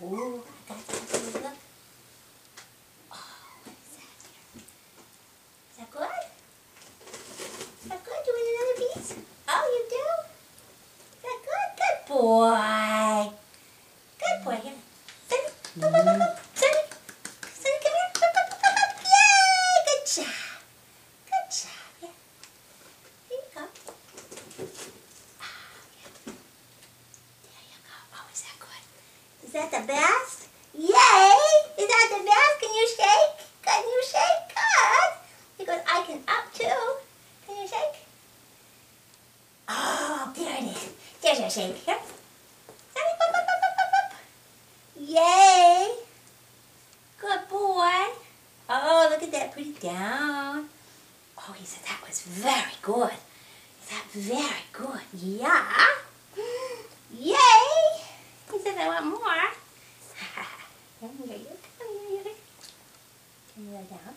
Ooh, I got something. Look. Oh, what is that here? Is that good? Is that good? Do you want another piece? Oh, you do? Is that good? Good boy. Good boy. Here. Sunny. Up, up, up, up. Sunny. Sunny, come here. Up, up, up, up, up. Yay! Good job. Good job. Yeah. Here you go. Ah, yeah. There you go. Oh, is that good? Is that the best? Yay! Is that the best? Can you shake? Can you shake? Good. Because I can up too. Can you shake? Oh, there it is. There's your shake. Here. Sunny, up, up, up, up, up, up. Yay! Good boy. Oh, look at that. Put it down. Oh, he said that was very good. Is that very good? Yeah. Yay! He said I want more. Here you go. Turn that down.